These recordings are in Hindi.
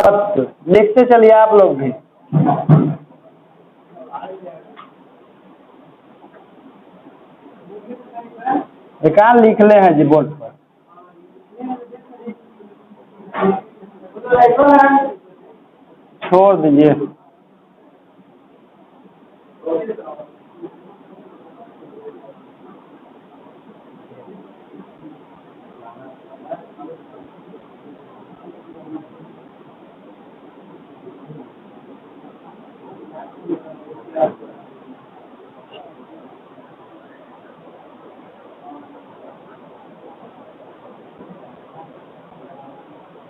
तत्व लिखते चलिए आप लोग भी। कहाँ लिख ले हैं जी बोर्ड पर। छोड़ दीजिए।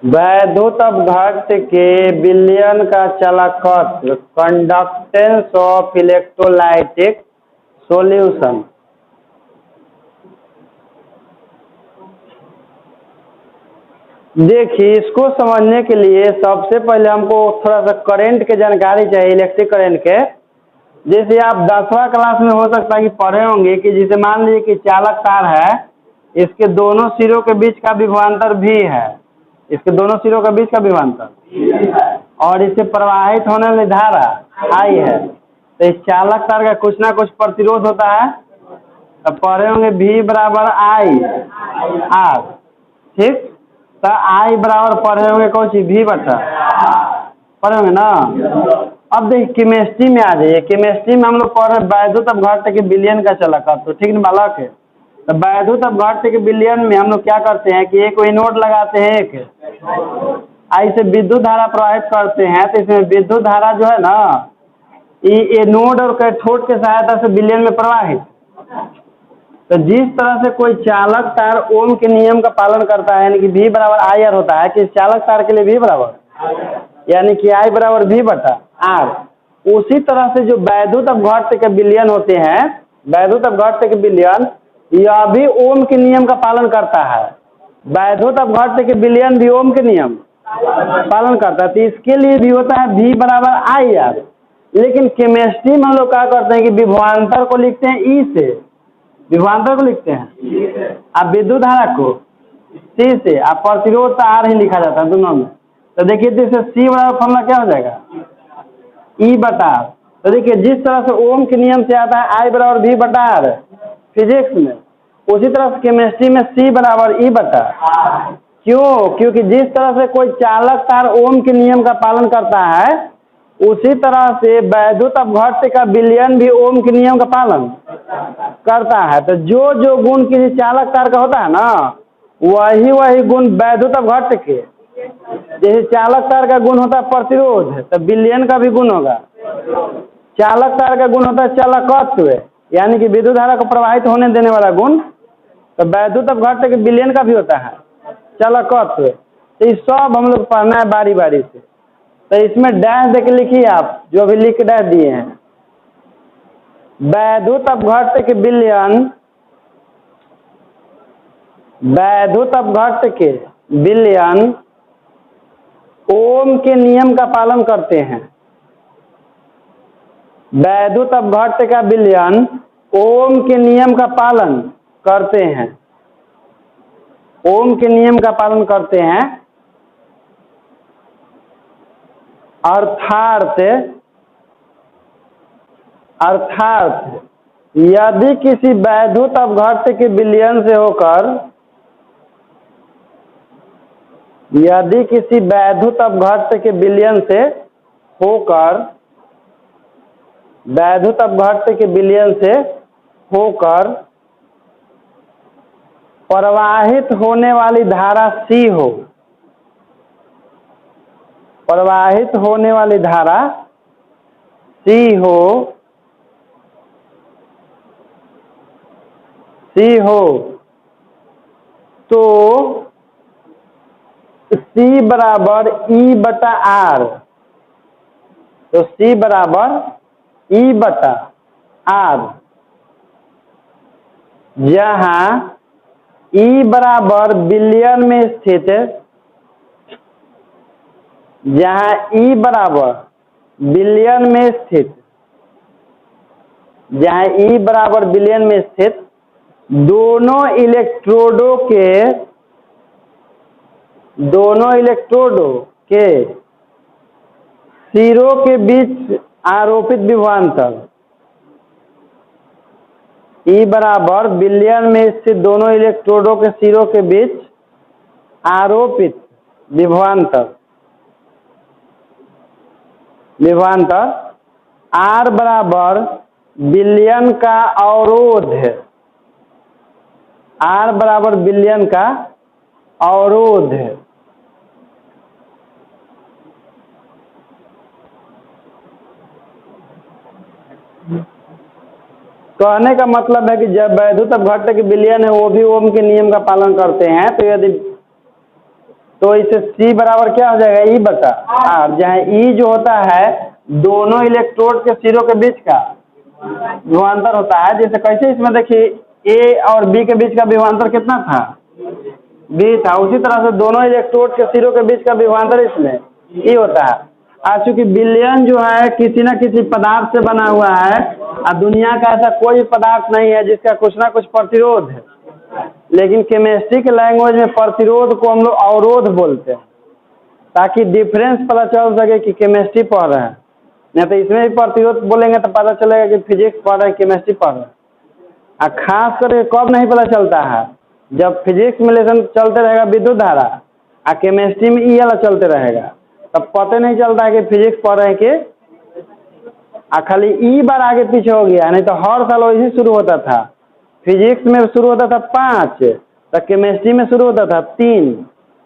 वैद्युत अपघट्य के विलयन का चालकत्व कंडक्टेंस ऑफ इलेक्ट्रोलाइटिक सॉल्यूशन। देखिए, इसको समझने के लिए सबसे पहले हमको थोड़ा सा करंट के जानकारी चाहिए, इलेक्ट्रिक करंट के। जैसे आप 10वां क्लास में हो सकता है कि पढ़े होंगे कि जैसे मान लीजिए कि चालक तार है, इसके दोनों सिरों के बीच का विभवांतर भी है, इसके दोनों सिरों के बीच का विभवांतर, और इससे प्रवाहित होने वाली धारा आई है। तो इस चालक तार का कुछ ना कुछ प्रतिरोध होता है, तो पढ़े होंगे V बराबर I R, ठीक। तो I बराबर पढ़े होंगे कौन सी, V बटा, पढ़े होंगे ना। अब देखिए केमिस्ट्री में आ जाइए। केमिस्ट्री में हम लोग पढ़ रहे वैद्युत अपघट्य के विलयन का चालकत्व, तो ठीक ना बालक है। तो वैद्युत अपघट्य के विलयन में हम लोग क्या करते हैं कि एक एनोड लगाते हैं, एक ऐसे विद्युत धारा प्रवाहित करते हैं। तो इसमें विद्युत धारा जो है ना, ये एनोड और कैथोड के सहायता से विलयन में प्रवाहित। तो जिस तरह से कोई चालक तार ओम के नियम का पालन करता है, यानी कि V बराबर I R होता है, कि चालक तार के लिए V बराबर यानी कि I बराबर V बटा R, उसी तरह से जो वैद्युत अपघट्य के विलयन होते हैं, वैद्युत अपघट्य के विलयन यह भी ओम के नियम का पालन करता है। वैद्युत अपघट्य के विलयन भी ओम के नियम पालन करता है। तो इसके लिए भी होता है V बराबर I R। लेकिन केमिस्ट्री में हम लोग क्या करते हैं कि विभवांतर को लिखते हैं E से, विभवांतर को लिखते हैं, अब विद्युत धारा को C से, आप प्रतिरोध तो R ही लिखा जाता है दोनों में। तो देखिए जैसे C बराबर फॉर्मूला क्या हो जाएगा, E बटा R। तो देखिए जिस तरह से ओम के नियम से आता है I बराबर V बटा R फिजिक्स में, उसी तरह से केमिस्ट्री में C बराबर E बटा। क्यों? क्योंकि जिस तरह से कोई चालक तार ओम के नियम का पालन करता है, उसी तरह से वैद्युत अपघट्य का विलयन भी ओम के नियम का पालन करता है। तो जो जो गुण किसी चालक तार का होता है ना, वही वही गुण वैद्युत अपघट्य के, जैसे चालक तार का गुण होता है प्रतिरोध, तो विलयन का भी गुण होगा। चालक तार का गुण होता है चालकत्व, यानी कि विद्युत धारा को प्रवाहित होने देने वाला गुण। तो वैद्युत अपघट्य के विलयन का भी होता है चालकत्व। तो ये सब हम लोग पढ़ना है बारी बारी से। तो इसमें डैश देके लिखिए आप, जो अभी लिख डैश दिए हैं। वैद्युत अपघट्य के विलयन, वैद्युत अपघट्य के विलयन ओम के नियम का पालन करते हैं। वैद्युत अपघट्य का विलयन ओम के नियम का पालन करते हैं, ओम के नियम का पालन करते हैं। अर्थात यदि किसी वैद्युत अपघट्य के विलयन से होकर, यदि किसी वैद्युत अपघट्य के विलयन से होकर, वैद्युत अपघट्य के विलयन से होकर प्रवाहित होने वाली धारा C हो, प्रवाहित होने वाली धारा C हो, C हो, तो C बराबर E बटा R। तो C बराबर E बटा R, जहां E बराबर विलयन में स्थित, जहां E बराबर विलयन में स्थित, जहां E बराबर विलयन में स्थित दोनों इलेक्ट्रोडों के सिरों के बीच आरोपित विभवांतर E बराबर विलयन में स्थित दोनों इलेक्ट्रोडों के सिरों के बीच आरोपित विभवांतर R बराबर विलयन का अवरोध है। R बराबर विलयन का अवरोध है। कहने का मतलब है कि जब वैद्युत अपघट्ट के विलयन है वो भी ओम के नियम का पालन करते हैं, तो यदि तो इसे C बराबर क्या हो जाएगा, E बटा R, जहाँ E जो होता है दोनों इलेक्ट्रोड के सिरों के बीच का विभवांतर होता है। जैसे कैसे इसमें देखिए A और B के बीच का विभवांतर कितना था, B था, उसी तरह से दोनों इलेक्ट्रोड के सिरों के बीच का विभवांतर इसमें E होता है। आज चूंकि विलयन जो है किसी न किसी पदार्थ से बना हुआ है और दुनिया का ऐसा कोई पदार्थ नहीं है जिसका कुछ ना कुछ प्रतिरोध है, लेकिन केमिस्ट्री के लैंग्वेज में प्रतिरोध को हम लोग अवरोध बोलते हैं, ताकि डिफरेंस पता चल सके कि केमिस्ट्री पढ़ रहे हैं। नहीं तो इसमें भी प्रतिरोध बोलेंगे तो पता चलेगा कि फिजिक्स पढ़ रहे हैं, केमिस्ट्री पढ़ रहे हैं। और खास करके कब नहीं पता चलता है, जब फिजिक्स में लेसन चलते रहेगा विद्युत धारा और केमिस्ट्री में ई वाला चलते रहेगा, तब पता नहीं चलता है कि फिजिक्स पढ़ रहे हैं कि खाली ई बार आगे पीछे हो गया। नहीं तो हर साल वैसे शुरू होता था, फिजिक्स में शुरू होता था 5, तो केमिस्ट्री में शुरू होता था 3,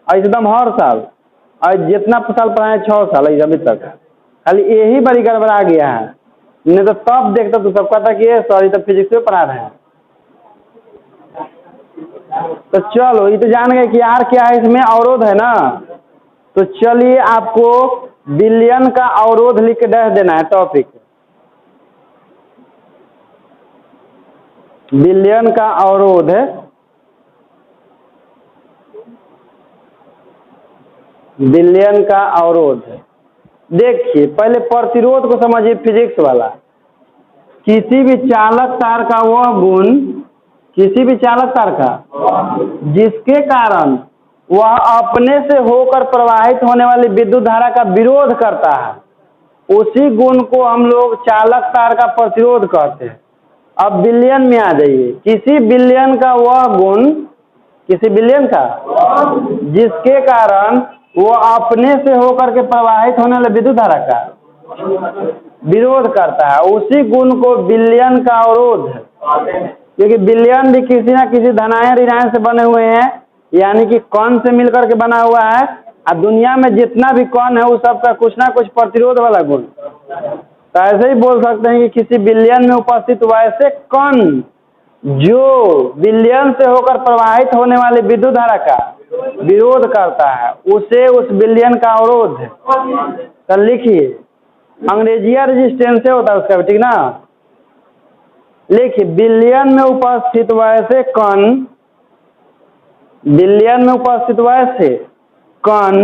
एकदम हर साल। और जितना साल पढ़ाए 6 साल अभी तक, खाली यही बड़ी गड़बड़ा गया है। नहीं तो तब देखता तो सब कहता कि सॉरी तो फिजिक्स में पढ़ा रहे हैं। तो चलो ये तो जान गए कि यार क्या है, इसमें अवरोध है ना। तो चलिए आपको विलयन का अवरोध लिख के दे देना है टॉपिक, विलयन का अवरोध है। विलयन का अवरोध है। देखिए पहले प्रतिरोध को समझिए, फिजिक्स वाला। किसी भी चालक तार का वह गुण, किसी भी चालक तार का जिसके कारण वह अपने से होकर प्रवाहित होने वाली विद्युत धारा का विरोध करता है, उसी गुण को हम लोग चालक तार का प्रतिरोध कहते हैं। अब विलयन में आ जाइए, किसी विलयन का वह गुण, किसी विलयन का जिसके कारण वो अपने से होकर के प्रवाहित होने वाले विद्युत धारा का विरोध करता है, उसी गुण को विलयन का अवरोध है। क्योंकि विलयन भी किसी न किसी धनायन ऋणायन से बने हुए हैं, यानी कि कण से मिलकर के बना हुआ है। और दुनिया में जितना भी कण है वो सबका कुछ ना कुछ प्रतिरोध वाला गुण। तो ऐसे ही बोल सकते हैं कि किसी विलयन में उपस्थित वैसे कण जो विलयन से होकर प्रवाहित होने वाले विद्युत धारा का विरोध करता है, उसे उस विलयन का अवरोध है। तो लिखिए, अंग्रेजिया रेजिस्टेंस होता है उसका भी, ठीक ना। लिखिए विलयन में उपस्थित वैसे कण, विलयन में उपस्थित वैसे कण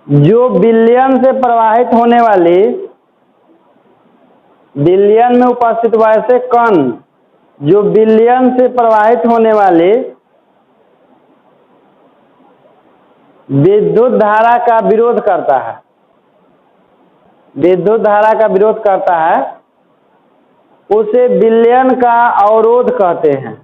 जो विलयन से प्रवाहित होने वाली, विलयन में उपस्थित वैसे कण जो विलयन से प्रवाहित होने वाले विद्युत धारा का विरोध करता है, विद्युत धारा का विरोध करता है, उसे विलयन का अवरोध कहते हैं।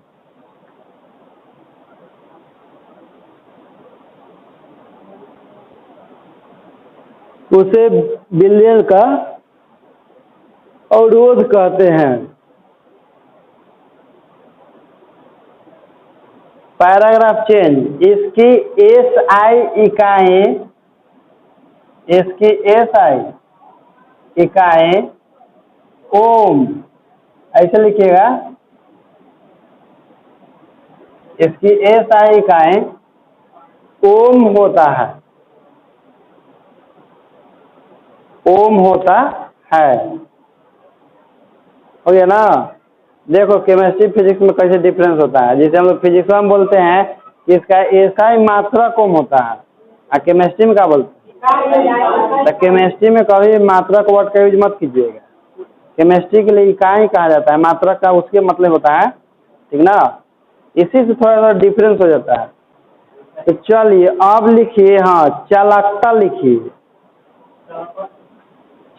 उसे विलयन का अवरोध कहते हैं। पैराग्राफ चेंज, इसकी SI इकाएं, इसकी SI इकाएं ओम, ऐसे लिखिएगा, इसकी SI इकाएं ओम होता है, ओम होता है। हो गया ना। देखो केमिस्ट्री फिजिक्स में कैसे डिफरेंस होता है। जैसे हम लोग फिजिक्स में बोलते हैं कि इसका SI मात्रक ओम होता है, और केमिस्ट्री में क्या बोलते हैं, तो केमिस्ट्री में कभी मात्रक वर्ड का यूज मत कीजिएगा। केमिस्ट्री के लिए इकाई कहा जाता है, मात्रक का उसके मतलब होता है, ठीक ना। इसी से थोड़ा सा डिफरेंस हो जाता है। तो चलिए अब लिखिए, हाँ चालकता लिखिए,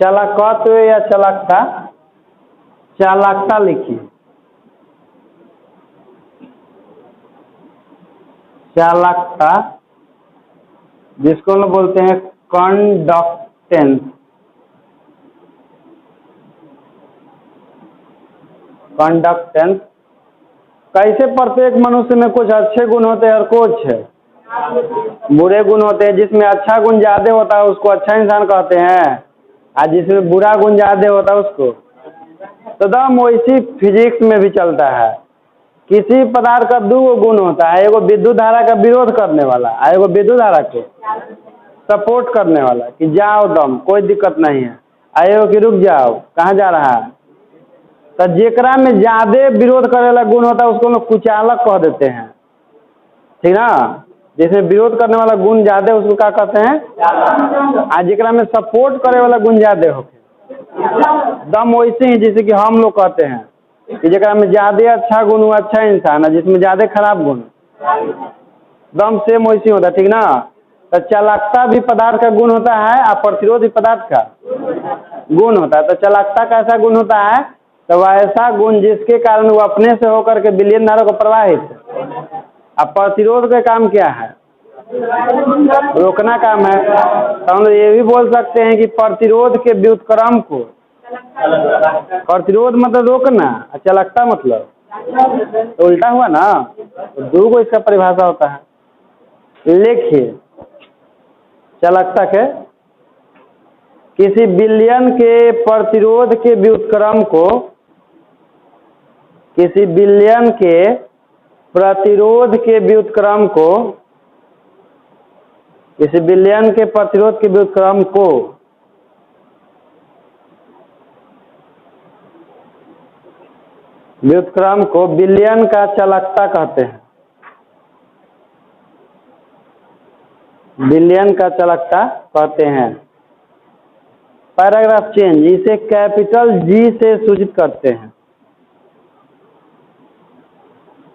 चालकत्व या चालकता, चालकता लिखिए, चालकता जिसको हम लोग बोलते हैं कंडक्टेंस, कंडक्टेंस। कैसे प्रत्येक मनुष्य में कुछ अच्छे गुण होते हैं और कुछ बुरे गुण होते हैं। जिसमें अच्छा गुण ज़्यादा होता है उसको अच्छा इंसान कहते हैं, और जिसमें बुरा गुण ज़्यादा होता है उसको। तो दम वैसी फिजिक्स में भी चलता है, किसी पदार्थ का दो गुण होता है, एगो विद्युत धारा का विरोध करने वाला और एगो विद्युत धारा के सपोर्ट करने वाला, कि जाओ दम कोई दिक्कत नहीं है, आयो कि रुक जाओ कहाँ जा रहा है। तो जेकरा में ज्यादा विरोध करे वाला गुण होता है उसको लोग कुचालक कह देते हैं, ठीक ना। जिसमें विरोध करने वाला गुण ज्यादा है उसको क्या कहते हैं, और जेकरा में सपोर्ट करे वाला गुण ज्यादा हो दम वैसे ही जैसे कि हम लोग कहते हैं कि जेकरा में ज्यादा अच्छा गुण हुआ अच्छा इंसान है, जिसमें ज्यादा खराब गुण दम सेम वैसे होता है, ठीक ना। तो चालकता भी पदार्थ का गुण होता है और प्रतिरोध भी पदार्थ का गुण होता है। तो चालकता का ऐसा गुण होता है, तो वह ऐसा गुण जिसके कारण वो अपने से होकर के विलयन धारा को प्रवाहित, अब प्रतिरोध का काम क्या है, रोकना काम है। तो हम ये भी बोल सकते हैं कि प्रतिरोध के व्युत्क्रम को, प्रतिरोध मतलब रोकना, चालकता मतलब तो उल्टा हुआ ना, तो दो को इसका परिभाषा होता है। लिखिए चालकता के, किसी विलयन के प्रतिरोध के व्युत्क्रम को, किसी विलयन के प्रतिरोध के व्युत्क्रम को, किसी विलयन के प्रतिरोध के व्युत्क्रम को विलयन का चालकता कहते हैं, विलयन का चालकता कहते हैं। पैराग्राफ चेंज, इसे कैपिटल जी से सूचित करते हैं,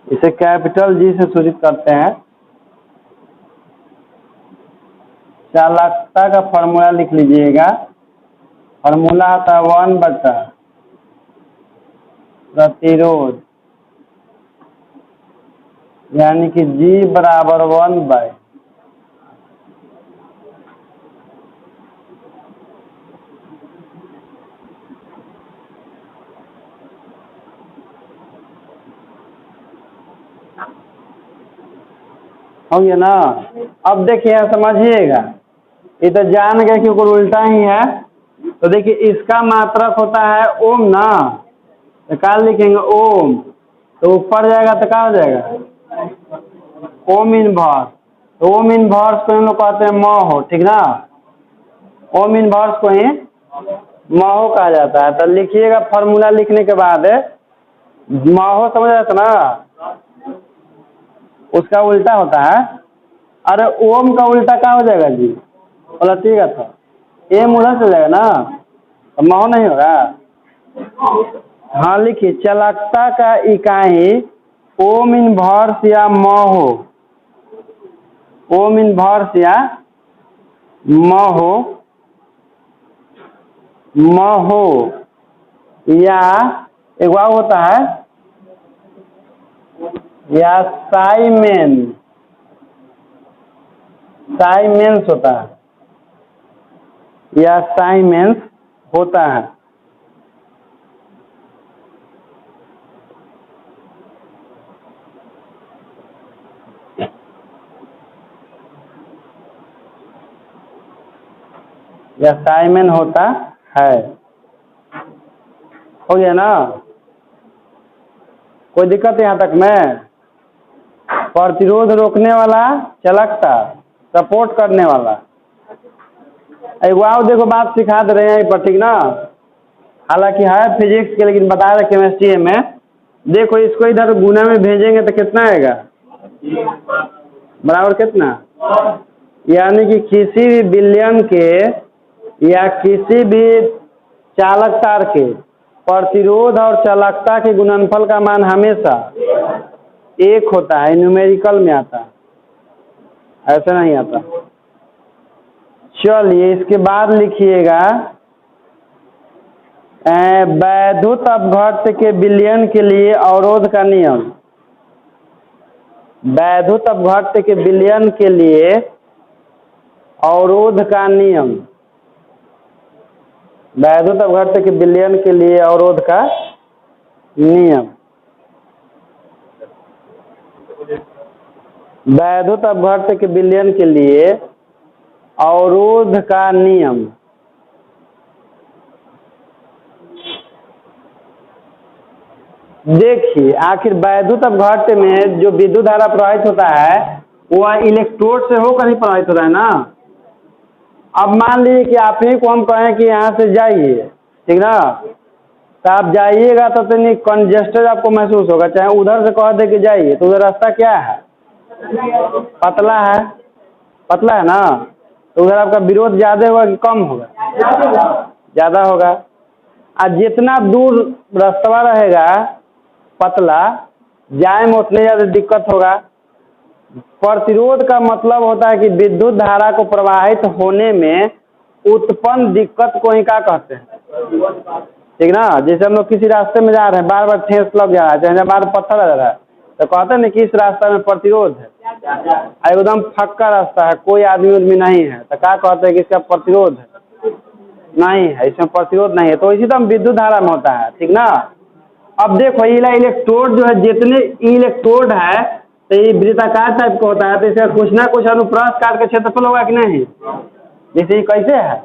इसे कैपिटल जी से सूचित करते हैं। चालकता का फॉर्मूला लिख लीजिएगा, फॉर्मूला आता है 1 बटा प्रतिरोध, यानी कि G बराबर 1 बाय हो गया ना। अब देखिए समझिएगा, ये तो जान गए कि उल्टा ही है। तो देखिए इसका मात्रक होता है ओम ना, तो क्या लिखेंगे ओम, तो ऊपर जाएगा तो क्या हो जाएगा ओम इनवर्स। तो ओम इनवर्स को हम लोग कहते हैं महो, ठीक ना। ओम इनवर्स को ही महो कहा जाता है। तो लिखिएगा फॉर्मूला लिखने के बाद महो समझ आता ना, उसका उल्टा होता है। अरे ओम का उल्टा क्या हो जाएगा जी, बोला ठीक है, था एम उधर से जाएगा ना, तो महो नहीं होगा। हाँ लिखिए चालकता का इकाई ओम इनवर्स या महो, ओम इनवर्स या महो, महो या एक वाव होता है या साइमेन, साइमेंस होता है या साइमेंस होता है। या साइमेन होता है, हो गया ना। कोई दिक्कत है यहाँ तक में। प्रतिरोध रोकने वाला चालकता, सपोर्ट करने वाला। एक आओ देखो बात सिखा दे रहे हैं पर, ठीक ना। हालांकि है फिजिक्स के, लेकिन बता रहे केमिस्ट्री में। देखो इसको इधर गुना में भेजेंगे तो कितना आएगा, बराबर कितना, यानी कि किसी भी विलयन के या किसी भी चालक तार के प्रतिरोध और चालकता के गुणनफल का मान हमेशा 1 होता है, न्यूमेरिकल में आता है। ऐसे नहीं आता। चलिए इसके बाद लिखिएगा वैद्युत अपघट्य के विलयन के लिए अवरोध का नियम। वैद्युत अपघट्य के विलयन के लिए अवरोध का नियम। वैद्युत अपघट्य के विलयन के लिए अवरोध का नियम। वैद्युत अपघट्य के विलयन के लिए अवरोध का नियम। देखिए आखिर वैद्युत अपघट्य में जो विद्युत धारा प्रवाहित होता है वह इलेक्ट्रोड से होकर ही प्रवाहित होता है ना। अब मान लीजिए कि आप ही को हम कहें कि यहाँ से जाइए, ठीक ना, तो आप जाइएगा तो इतनी कंजेस्टेड आपको महसूस होगा। चाहे उधर से कह दे कि जाइए तो उधर रास्ता क्या है, पतला है, पतला है ना, तो उधर आपका विरोध ज़्यादा होगा कि कम होगा, ज़्यादा होगा। और जितना दूर रास्ता रहेगा पतला, जाए में उतने ज़्यादा दिक्कत होगा। प्रतिरोध का मतलब होता है कि विद्युत धारा को प्रवाहित होने में उत्पन्न दिक्कत को ही क्या कहते हैं, ठीक ना। जैसे हम लोग किसी रास्ते में जा रहे हैं, बार बार ठेस लग जा रहा है, चाहे बार पत्थर लग रहा है, तो कहते हैं ना कि इस रास्ते में प्रतिरोध है, एकदम फक्का रास्ता है, कोई आदमी उदमी नहीं है, तो क्या कहते हैं कि इसका प्रतिरोध है, नहीं है, इसमें प्रतिरोध नहीं है। तो इसी तरह विद्युत धारा में होता है, ठीक ना। अब देखो ये इलेक्ट्रोड जो है, जितने इलेक्ट्रोड है तो ये वृत्ताकार टाइप का होता है, तो इसका कुछ ना कुछ अनुप्रस्थ काट के क्षेत्रफल होगा कि नहीं। जैसे ये कैसे है,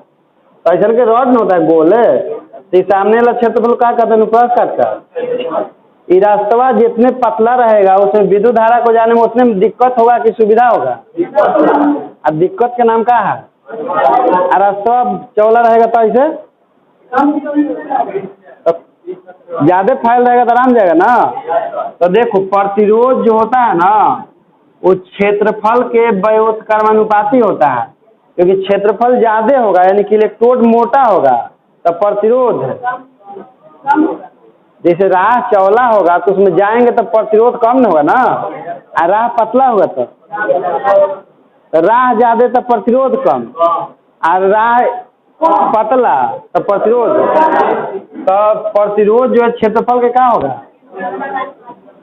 तो ऐसा के रॉड में होता है गोल, तो सामने वाला क्षेत्रफल क्या कहते हैं, अनुप्रस्थ काट का। ये रास्ता जितने पतला रहेगा उसमें विद्युत धारा को जाने में उतने दिक्कत होगा कि सुविधा होगा। अब दिक्कत का नाम क्या है, रास्ता चौड़ा रहेगा तो ऐसे ज़्यादा फैल रहेगा तो आराम जाएगा ना। तो देखो प्रतिरोध जो होता है ना वो क्षेत्रफल के व्युत्क्रमानुपाती होता है, क्योंकि क्षेत्रफल ज़्यादा होगा यानी कि इलेक्ट्रोड मोटा होगा तो प्रतिरोध है। जैसे राह चौड़ा होगा तो उसमें जाएंगे तो प्रतिरोध कम न होगा ना, और राह पतला होगा तो राह ज़्यादा तो प्रतिरोध कम, और राह पतला तो प्रतिरोध। तो प्रतिरोध जो है क्षेत्रफल के क्या होगा,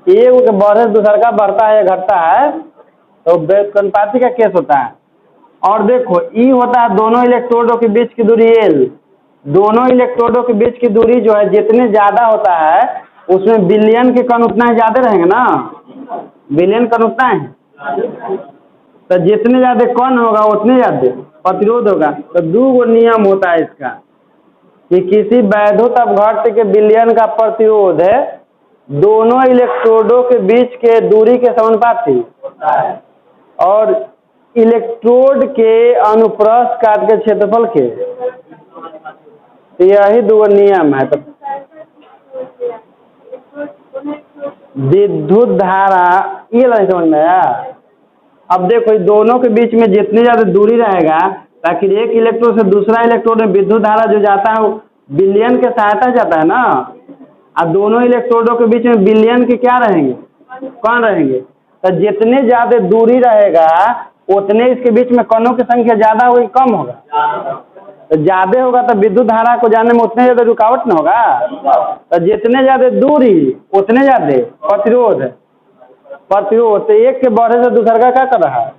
एक के बढ़े दूसरा का बढ़ता है या घटता है, तो व्युत्क्रमानुपाती का केस होता है। और देखो ई होता है दोनों इलेक्ट्रोडों के बीच की दूरी L। दोनों इलेक्ट्रोडों के बीच की दूरी जो है जितने ज़्यादा होता है उसमें विलयन के कण उतना ही ज़्यादा रहेंगे ना, विलयन कण उतना है, तो जितने ज़्यादा कण होगा उतने ज़्यादा प्रतिरोध होगा। तो दो नियम होता है इसका कि किसी वैद्युत अपघट्य के विलयन का प्रतिरोध है दोनों इलेक्ट्रोडों के बीच के दूरी के समानुपाती और इलेक्ट्रोड के अनुप्रस्थ काट के क्षेत्रफल के। तो यही दो नियम है। तो विद्युत धारा ये नहीं समझ में आया। अब देखो दोनों के बीच में जितनी ज़्यादा दूरी रहेगा ताकि एक इलेक्ट्रोड से दूसरा इलेक्ट्रोड में विद्युत धारा जो जाता है वो विलयन के सहायता जाता है ना, और दोनों इलेक्ट्रोडों के बीच में विलयन के क्या रहेंगे, कण रहेंगे। तो जितने ज़्यादा दूरी रहेगा उतने इसके बीच में कणों की संख्या ज़्यादा होगी कम होगा, तो ज़्यादा होगा तो विद्युत धारा को जाने में उतने ज़्यादा रुकावट न होगा। तो जितने ज़्यादा दूरी उतने ज़्यादा प्रतिरोध। प्रतिरोध तो एक के बढ़े से दूसरा का क्या कर रहा है,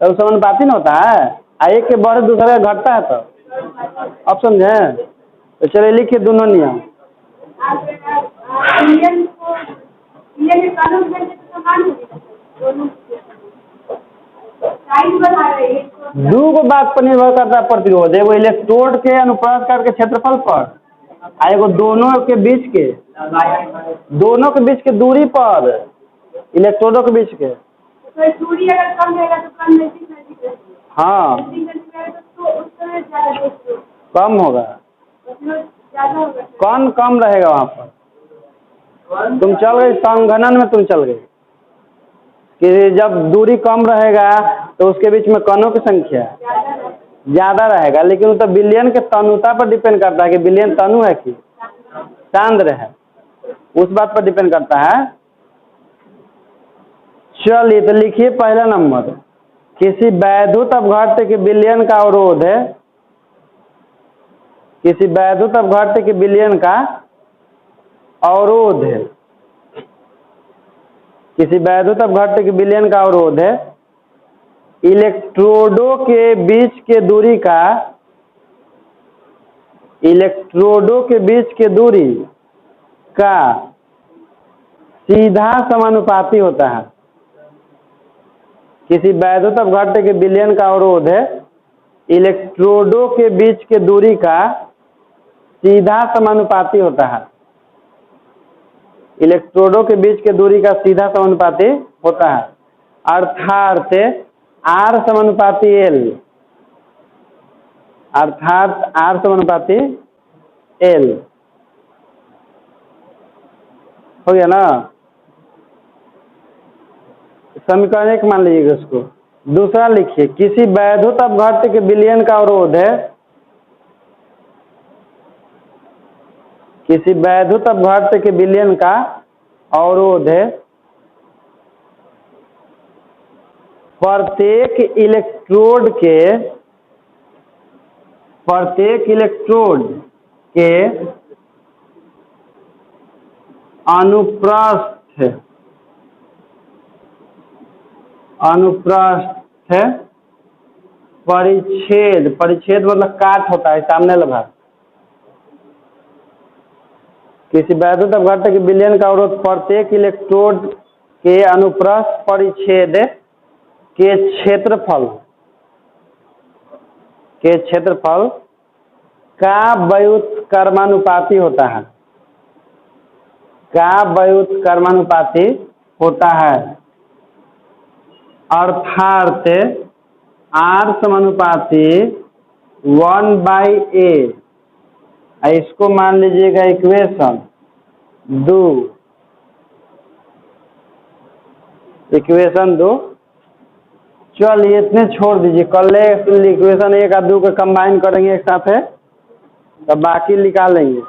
तो समानुपाती न होता है, एक के बढ़े दूसरा का घटता है। तो अब समझे। तो चलिए लिखिए दोनों नियम। दो को बात पर निर्भर करता है प्रतिरोध, एगो इलेक्ट्रोड के अनुप्रस्थ काट के क्षेत्रफल पर, एगो दोनों के बीच के दूरी पर, इलेक्ट्रोडों के बीच के। तो दूरी अगर कम रहेगा तो कम नजदीक रहेगा। हाँ तो उस समय ज़्यादा कम होगा, ज़्यादा होगा, कौन कम रहेगा वहाँ पर। तुम चल गई संघनन में, तुम चल गई कि जब दूरी कम रहेगा तो उसके बीच में कणों की संख्या ज़्यादा रहेगा, लेकिन वो तो विलयन के तनुता पर डिपेंड करता है कि विलयन तनु है कि सांद्र है, उस बात पर डिपेंड करता है। चलिए तो लिखिए पहला नंबर किसी वैद्युत अपघट्य के विलयन का अवरोध है, किसी वैद्युत अपघट्य के विलयन का अवरोध है, किसी वैद्युत अपघट्य के विलयन का अवरोध है इलेक्ट्रोडों के बीच के दूरी का, इलेक्ट्रोडों के बीच के दूरी का सीधा समानुपाती होता है। किसी वैद्युत अपघट्य के विलयन का अवरोध है इलेक्ट्रोडों के बीच के दूरी का सीधा समानुपाती होता है, इलेक्ट्रोडों के बीच के दूरी का सीधा समानुपाती होता है, अर्थात R समानुपाती L, अर्थात R समानुपाती L। हो गया ना। समीकरण 1 मान लीजिएगा उसको। दूसरा लिखिए, किसी वैद्युत अपघट्य के विलयन का अवरोध है, किसी वैद्युत अपघट्य के विलयन का अवरोध है प्रत्येक इलेक्ट्रोड के अनुप्रस्थ परिच्छेद, परिच्छेद मतलब काट होता है, सामने लगा। किसी वैद्युत अपघट्य के विलयन का अवरोध प्रत्येक इलेक्ट्रोड के अनुप्रस्थ परिच्छेद के क्षेत्रफल का व्युत्क्रमानुपाती होता है, का व्युत्क्रमानुपाती होता है, अर्थात R समानुपाती 1/A। इसको मान लीजिएगा इक्वेशन 2, इक्वेशन 2। चलिए इतने छोड़ दीजिए, कल इक्वेशन 1 और 2 को कंबाइन करेंगे एक साथ है, तब बाकी निकालेंगे।